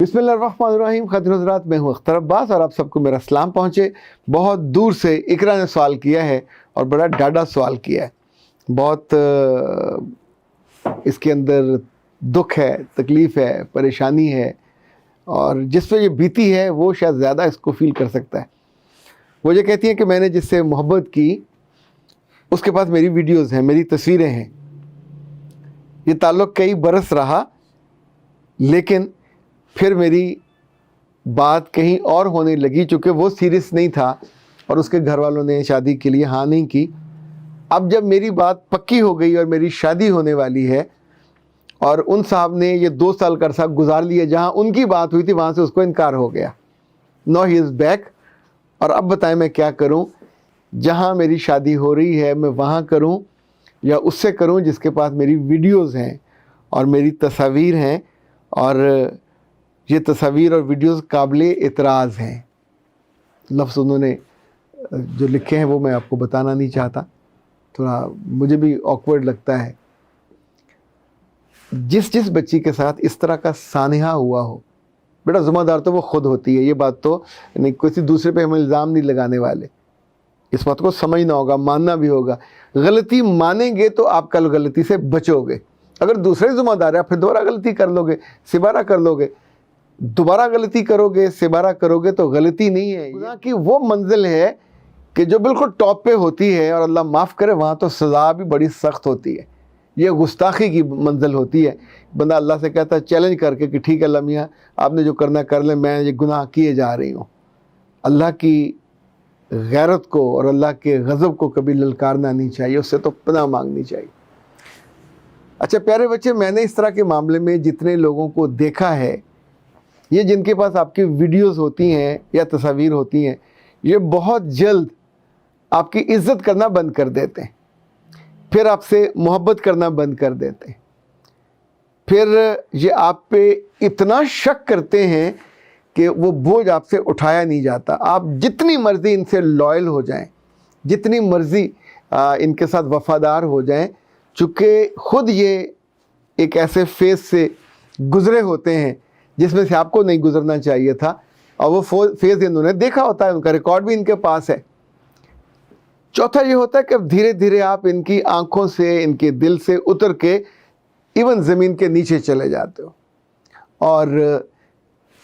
बिस्मिल्लाहिर्रहमानिर्रहीम। खातिन हज़रात, मैं हूँ अख्तर अब्बास और आप सबको मेरा सलाम पहुँचे। बहुत दूर से इकरा ने सवाल किया है और बड़ा डाढ़ा सवाल किया है। बहुत इसके अंदर दुख है, तकलीफ़ है, परेशानी है, और जिस पे ये बीती है वो शायद ज़्यादा इसको फील कर सकता है। वो ये कहती हैं कि मैंने जिससे मोहब्बत की उसके पास मेरी वीडियोज़ हैं, मेरी तस्वीरें हैं। ये ताल्लुक़ कई बरस रहा, लेकिन फिर मेरी बात कहीं और होने लगी, चूँकि वो सीरियस नहीं था और उसके घर वालों ने शादी के लिए हाँ नहीं की। अब जब मेरी बात पक्की हो गई और मेरी शादी होने वाली है, और उन साहब ने ये 2 साल का अरसा गुजार लिया जहाँ उनकी बात हुई थी, वहाँ से उसको इनकार हो गया। No he is back. और अब बताएं मैं क्या करूँ? जहाँ मेरी शादी हो रही है मैं वहाँ करूँ या उससे करूँ जिसके पास मेरी वीडियोज़ हैं और मेरी तस्वीर हैं, और ये तस्वीर और वीडियोज़ काबिले एतराज़ हैं। लफ्ज़ उन्होंने जो लिखे हैं वो मैं आपको बताना नहीं चाहता, थोड़ा मुझे भी ऑकवर्ड लगता है। जिस बच्ची के साथ इस तरह का सानिहा हुआ हो, बेटा ज़िम्मेदार तो वो ख़ुद होती है। ये बात तो नहीं, किसी दूसरे पे हम इल्ज़ाम नहीं लगाने वाले। इस बात को समझना होगा, मानना भी होगा। गलती मानेंगे तो आप कल गलती से बचोगे। अगर दूसरे ज़िम्मेदार है फिर दोबारा गलती कर लोगे, सिबारा कर लोगे। दोबारा गलती करोगे, सिबारा करोगे तो गलती नहीं है। गुनाह की वो मंजिल है कि जो बिल्कुल टॉप पे होती है, और अल्लाह माफ़ करे वहाँ तो सज़ा भी बड़ी सख्त होती है। ये गुस्ताखी की मंजिल होती है। बंदा अल्लाह से कहता है चैलेंज करके कि ठीक है अल्लाह मियाँ, आपने जो करना कर ले, मैं ये गुनाह किए जा रही हूँ। अल्लाह की गैरत को और अल्लाह के गज़ब को कभी ललकारना नहीं चाहिए, उससे तो पनाह मांगनी चाहिए। अच्छा प्यारे बच्चे, मैंने इस तरह के मामले में जितने लोगों को देखा है, ये जिनके पास आपकी वीडियोस होती हैं या तस्वीर होती हैं, ये बहुत जल्द आपकी इज़्ज़त करना बंद कर देते हैं, फिर आपसे मोहब्बत करना बंद कर देते हैं, फिर ये आप पे इतना शक करते हैं कि वो बोझ आपसे उठाया नहीं जाता। आप जितनी मर्ज़ी इनसे लॉयल हो जाएं, जितनी मर्ज़ी इनके साथ वफ़ादार हो जाएं, चूँकि ख़ुद ये एक ऐसे फेज़ से गुज़रे होते हैं जिसमें से आपको नहीं गुज़रना चाहिए था, और वो फेज़ इन्होंने देखा होता है, उनका रिकॉर्ड भी इनके पास है। चौथा ये होता है कि धीरे धीरे आप इनकी आँखों से, इनके दिल से उतर के इवन ज़मीन के नीचे चले जाते हो, और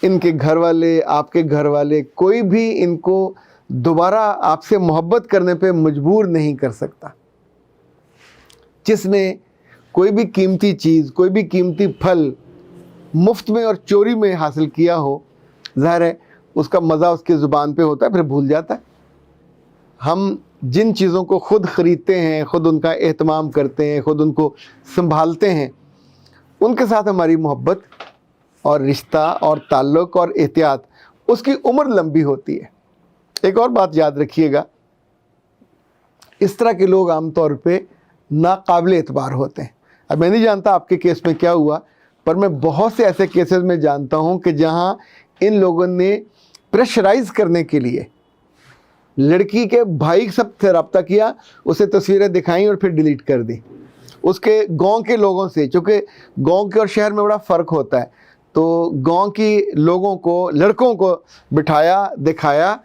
इनके घर वाले, आपके घर वाले, कोई भी इनको दोबारा आपसे मोहब्बत करने पे मजबूर नहीं कर सकता। जिसने कोई भी कीमती चीज़, कोई भी कीमती फल मुफ्त में और चोरी में हासिल किया हो, ज़ाहिर है उसका मज़ा उसकी ज़ुबान पे होता है, फिर भूल जाता है। हम जिन चीज़ों को ख़ुद ख़रीदते हैं, ख़ुद उनका एहतमाम करते हैं, ख़ुद उनको संभालते हैं, उनके साथ हमारी मोहब्बत और रिश्ता और ताल्लुक़ और एहतियात, उसकी उम्र लंबी होती है। एक और बात याद रखिएगा, इस तरह के लोग आम तौर पे नाकाबिल एतबार होते हैं। अब मैं नहीं जानता आपके केस में क्या हुआ, पर मैं बहुत से ऐसे केसेस में जानता हूं कि जहां इन लोगों ने प्रेशराइज़ करने के लिए लड़की के भाई सब से रब्ता किया, उसे तस्वीरें दिखाई और फिर डिलीट कर दी। उसके गांव के लोगों से, चूँकि गांव के और शहर में बड़ा फ़र्क होता है, तो गांव की लोगों को, लड़कों को बिठाया, दिखाया,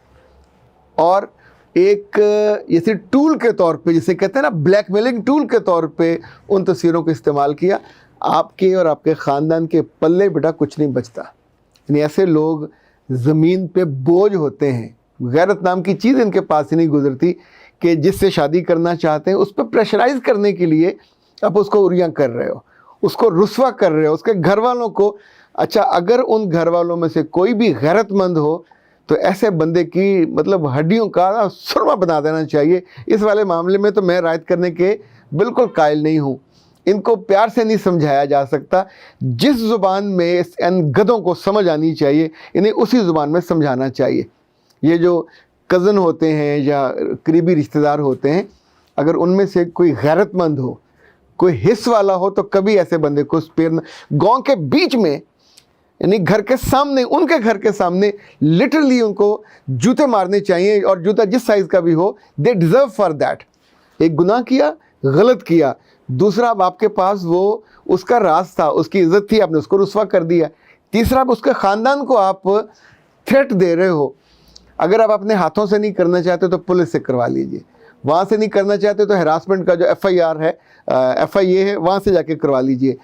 और एक जैसे टूल के तौर पे, जिसे कहते हैं ना ब्लैकमेलिंग टूल के तौर पे उन तस्वीरों को इस्तेमाल किया। आपके और आपके ख़ानदान के पल्ले बेटा कुछ नहीं बचता। यानी ऐसे लोग ज़मीन पे बोझ होते हैं। गैरत नाम की चीज़ इनके पास ही नहीं गुजरती कि जिससे शादी करना चाहते हैं उस पर प्रेशराइज़ करने के लिए आप उसको उरियाँ कर रहे हो, उसको रुस्वा कर रहे हो, उसके घर वालों को। अच्छा, अगर उन घर वालों में से कोई भी गैरतमंद हो तो ऐसे बंदे की मतलब हड्डियों का सुरमा बना देना चाहिए। इस वाले मामले में तो मैं रायत करने के बिल्कुल कायल नहीं हूँ। इनको प्यार से नहीं समझाया जा सकता। जिस ज़ुबान में इन गधों को समझ आनी चाहिए, इन्हें उसी ज़ुबान में समझाना चाहिए। ये जो कज़न होते हैं या करीबी रिश्तेदार होते हैं, अगर उनमें से कोई गैरतमंद हो, कोई हिस्स वाला हो, तो कभी ऐसे बंदे को स्पेयर न, गाँव के बीच में, यानी घर के सामने, उनके घर के सामने लिटरली उनको जूते मारने चाहिए, और जूता जिस साइज़ का भी हो, दे डिज़र्व फॉर दैट। एक गुनाह किया, गलत किया। दूसरा, अब आपके पास वो उसका राज था, उसकी इज़्ज़त थी, आपने उसको रुस्वा कर दिया। تیسرا اس کے خاندان کو آپ تھریٹ دے رہے ہو. اگر آپ اپنے ہاتھوں سے نہیں کرنا چاہتے تو پولیس سے کروا لیجئے, وہاں سے نہیں کرنا چاہتے تو ہراسمنٹ کا جو FIR ہے, FIA ہے, وہاں سے جا کے کروا لیجئے.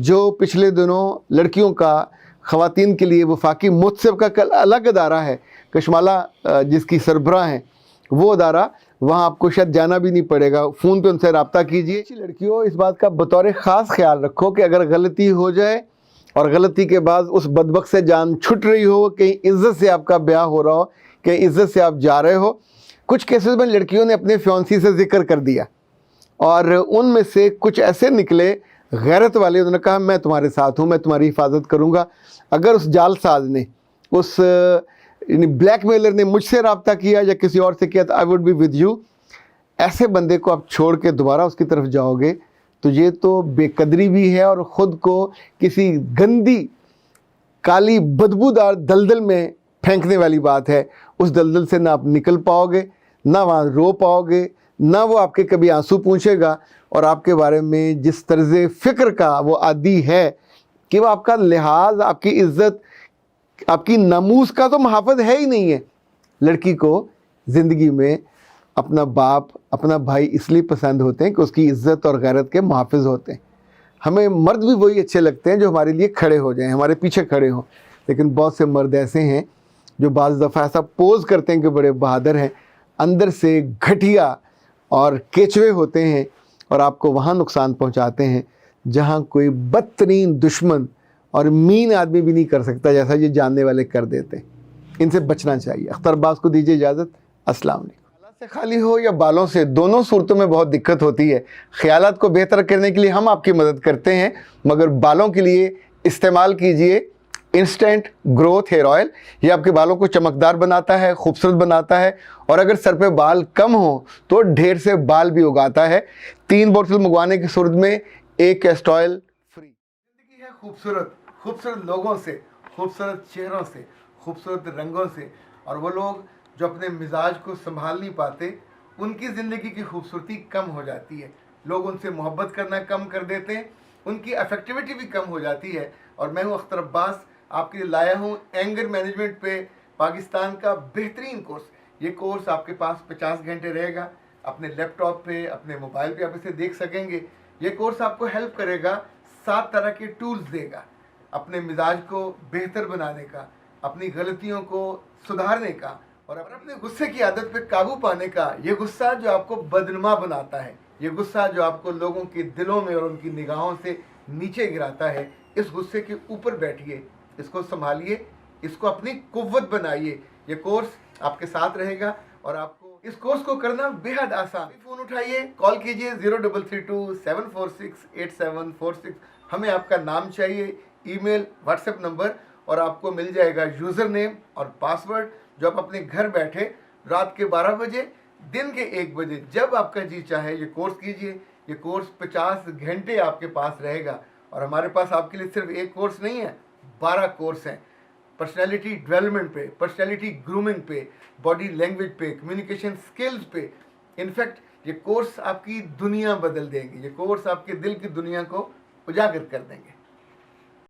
جو پچھلے دنوں لڑکیوں کا خواتین کے لیے وفاقی متسب کا الگ ادارہ ہے, کشمالہ جس کی سربراہ ہیں, وہ ادارہ, وہاں آپ کو شاید جانا بھی نہیں پڑے گا, فون پہ ان سے رابطہ کیجئے. لڑکیوں اس بات کا بطور خاص خیال رکھو کہ اگر غلطی ہو جائے اور غلطی کے بعد اس بدبخت سے جان چھٹ رہی ہو, کہیں عزت سے آپ کا بیاہ ہو رہا ہو, کہیں عزت سے آپ جا رہے ہو. کچھ کیسز میں لڑکیوں نے اپنے فیونسی سے ذکر کر دیا اور ان میں سے کچھ ایسے نکلے غیرت والے, انہوں نے کہا میں تمہارے ساتھ ہوں, میں تمہاری حفاظت کروں گا. اگر اس جال ساز نے, اس بلیک میلر نے مجھ سے رابطہ کیا یا کسی اور سے کیا تو I would be with you. ایسے بندے کو آپ چھوڑ کے دوبارہ اس کی طرف جاؤ گے تو یہ تو بے قدری بھی ہے اور خود کو کسی گندی کالی بدبودار دلدل میں پھینکنے والی بات ہے. اس دلدل سے نہ آپ نکل پاؤ گے, نہ وہاں رو پاؤ گے, نہ وہ آپ کے کبھی آنسو پوچھے گا, اور آپ کے بارے میں جس طرز فکر کا وہ عادی ہے کہ وہ آپ کا لحاظ, آپ کی عزت, آپ کی ناموس کا تو محافظ ہے ہی نہیں ہے. لڑکی کو زندگی میں اپنا باپ, اپنا بھائی اس لیے پسند ہوتے ہیں کہ اس کی عزت اور غیرت کے محافظ ہوتے ہیں. ہمیں مرد بھی وہی اچھے لگتے ہیں جو ہمارے لیے کھڑے ہو جائیں, ہمارے پیچھے کھڑے ہوں. لیکن بہت سے مرد ایسے ہیں جو بعض دفعہ ایسا پوز کرتے ہیں کہ بڑے بہادر ہیں, اندر سے گھٹیا اور کیچوے ہوتے ہیں اور آپ کو وہاں نقصان پہنچاتے ہیں جہاں کوئی بدترین دشمن اور مین آدمی بھی نہیں کر سکتا جیسا یہ جاننے والے کر دیتے ہیں. ان سے بچنا چاہیے. اختر عباس کو دیجیے اجازت. السلام علیکم. خیالات سے خالی ہو یا بالوں سے, دونوں صورتوں میں بہت دقت ہوتی ہے. خیالات کو بہتر کرنے کے لیے ہم آپ کی مدد کرتے ہیں, مگر بالوں کے لیے استعمال کیجیے انسٹنٹ گروتھ ہیئر آئل. یہ آپ کے بالوں کو چمکدار بناتا ہے, خوبصورت بناتا ہے, اور اگر سر پہ بال کم ہوں تو ڈھیر سے بال بھی اگاتا ہے. 3 بوتل منگوانے کی صورت میں 1 کیسٹر آئل فری. زندگی ہے خوبصورت, خوبصورت لوگوں سے, خوبصورت چہروں سے, خوبصورت رنگوں سے, اور وہ لوگ جو اپنے مزاج کو سنبھال نہیں پاتے ان کی زندگی کی خوبصورتی کم ہو جاتی ہے. لوگ ان سے محبت کرنا کم کر دیتے ہیں, ان کی افیکٹیویٹی بھی کم ہو جاتی ہے. اور میں ہوں اختر عباس, آپ کے لیے لایا ہوں اینگر مینجمنٹ پہ پاکستان کا بہترین کورس. یہ کورس آپ کے پاس 50 گھنٹے رہے گا, اپنے لیپ ٹاپ پہ, اپنے موبائل پہ آپ اسے دیکھ سکیں گے. یہ کورس آپ کو ہیلپ کرے گا, 7 طرح کے ٹولز دے گا اپنے مزاج کو بہتر بنانے کا, اپنی غلطیوں کو سدھارنے کا, اور اپنے غصے کی عادت پہ قابو پانے کا. یہ غصہ جو آپ کو بدنما بناتا ہے, یہ غصہ جو آپ کو لوگوں کے دلوں میں اور ان کی نگاہوں سے نیچے گراتا ہے, اس غصے کے اوپر بیٹھیے, اس کو سنبھالیے, اس کو اپنی قوت بنائیے. یہ کورس آپ کے ساتھ رہے گا اور آپ کو اس کورس کو کرنا بے حد آسان. فون اٹھائیے, کال کیجئے 0332 746 8746. ہمیں آپ کا نام چاہیے, ای میل, واٹس ایپ نمبر, اور آپ کو مل جائے گا یوزر نیم اور پاسورڈ جو آپ اپنے گھر بیٹھے رات کے 12 بجے, دن کے 1 بجے, جب آپ کا جی چاہے یہ کورس کیجئے. یہ کورس 50 گھنٹے آپ کے پاس رہے گا, اور ہمارے پاس آپ کے لیے صرف 1 کورس نہیں ہے, 12 کورس ہیں. پرسنالٹی ڈیولپمنٹ پہ, پرسنالٹی گرومنگ پہ, باڈی لینگویج پہ, کمیونیکیشن سکلز پہ. انفیکٹ یہ کورس آپ کی دنیا بدل دیں گے, یہ کورس آپ کے دل کی دنیا کو اجاگر کر دیں گے.